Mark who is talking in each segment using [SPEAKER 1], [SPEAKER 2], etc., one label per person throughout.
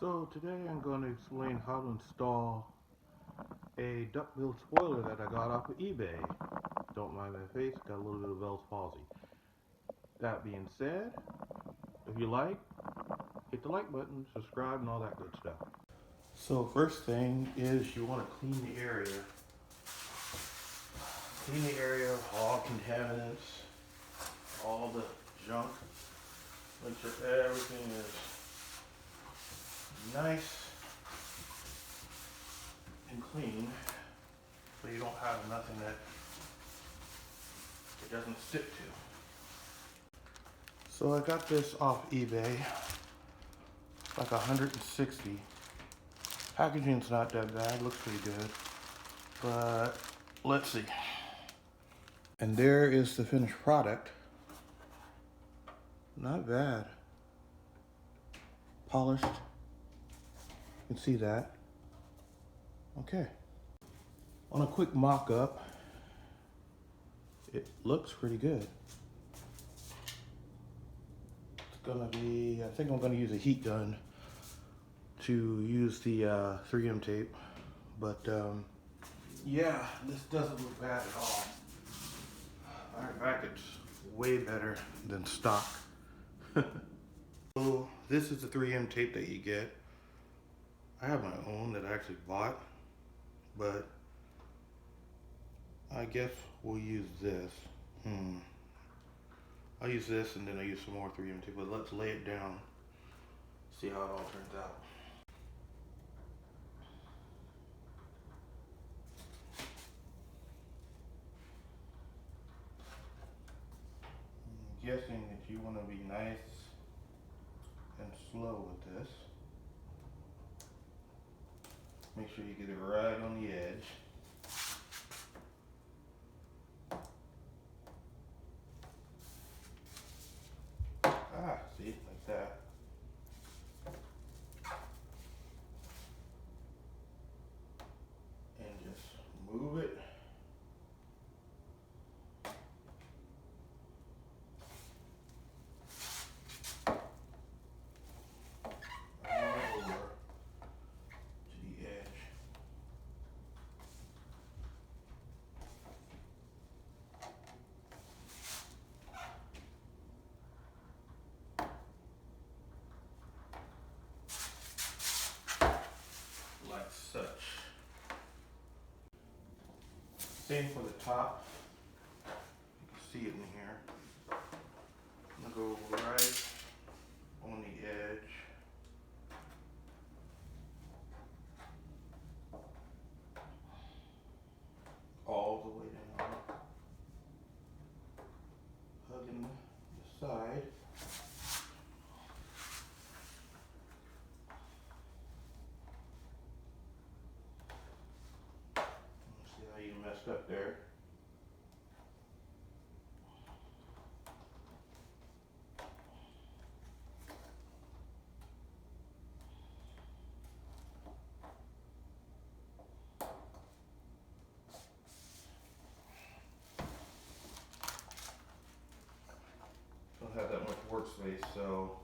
[SPEAKER 1] So today I'm going to explain how to install a duck-billed spoiler that I got off of eBay. Don't mind my face, got a little bit of Bell's palsy. That being said, if you like, hit the like button, subscribe, and all that good stuff. So first thing is you want to clean the area. Clean the area of all contaminants, all the junk. Make sure everything is nice and clean, so you don't have nothing that it doesn't stick to. So I got this off eBay, like 160. Packaging's not that bad, looks pretty good, but let's see. And there is the finished product. Not bad. Polished. You can see that. Okay. On a quick mock-up, it looks pretty good. It's gonna be, I think I'm gonna use a heat gun to use the 3M tape, but yeah, this doesn't look bad at all. Matter of fact, it's way better than stock. So this is the 3M tape that you get. I have my own that I actually bought, but I guess we'll use this. I'll use this and then I'll use some more 3M tape, but let's lay it down, see how it all turns out. I'm guessing that you want to be nice and slow with this. Make sure you get it right on the edge. See, like that. And just move it. Over to the edge. Like such. Same for the top. You can see it in here. I'm gonna go right on the edge. All the way down. Hugging the side. See how you messed up there. Don't have that much workspace, so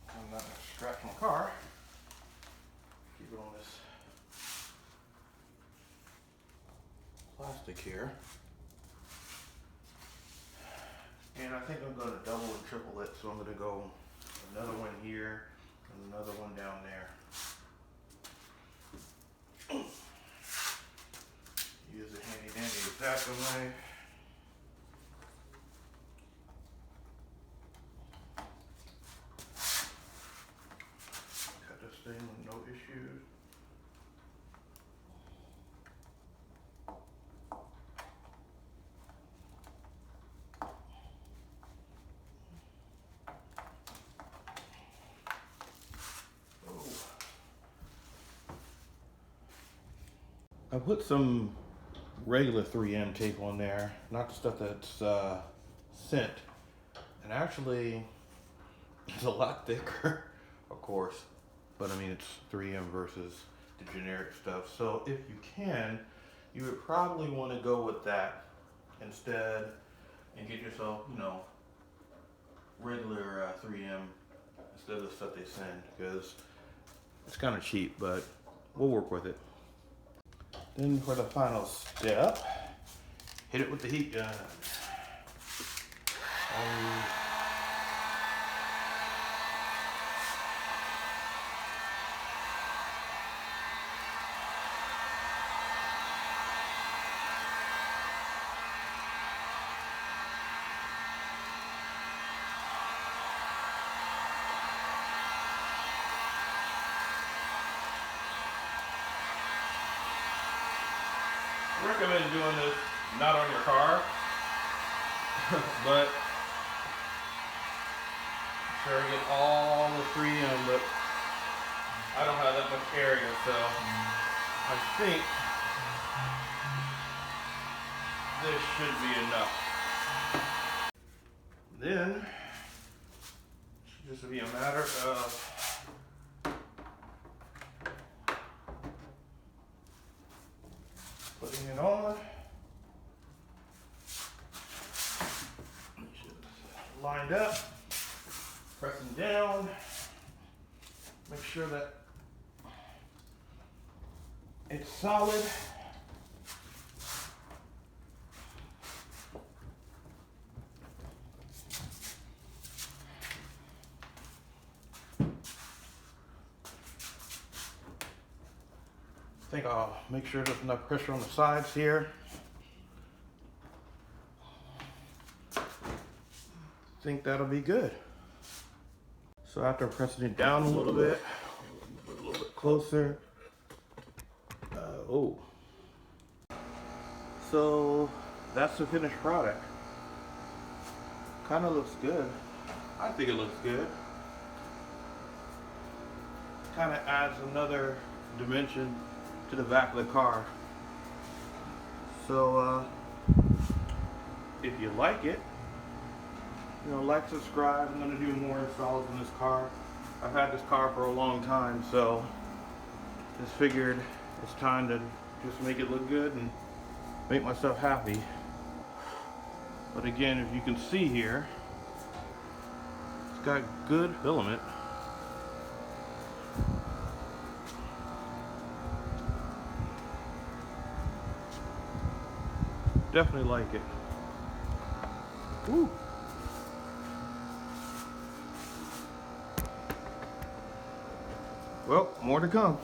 [SPEAKER 1] I'm not gonna scratch my car. Keep it on this plastic here. And I think I'm gonna double and triple it, so I'm gonna go another one here and another one down there. Use a handy dandy X-Acto knife. Cut this thing with no issues. I put some regular 3M tape on there, not the stuff that's scent. And actually, it's a lot thicker, of course. But I mean, it's 3M versus the generic stuff. So if you can, you would probably want to go with that instead and get yourself, you know, regular 3M instead of the stuff they send, because it's kind of cheap, but we'll work with it. Then for the final step, hit it with the heat gun. I recommend doing this not on your car, but sure get all the 3M, but I don't have that much area, so I think this should be enough. Then it should just be a matter of putting it on. Lined up, pressing down, make sure that it's solid. I think I'll make sure there's enough pressure on the sides here. I think that'll be good. So after pressing it down a little bit closer. So that's the finished product. Kind of looks good. I think it looks good. Kind of adds another dimension to the back of the car. So if you like it, you know, like, subscribe. I'm going to do more installs in this car. I've had this car for a long time, so just figured it's time to just make it look good and make myself happy. But again, if you can see here, it's got good filament. Definitely like it. Woo. Well, more to come.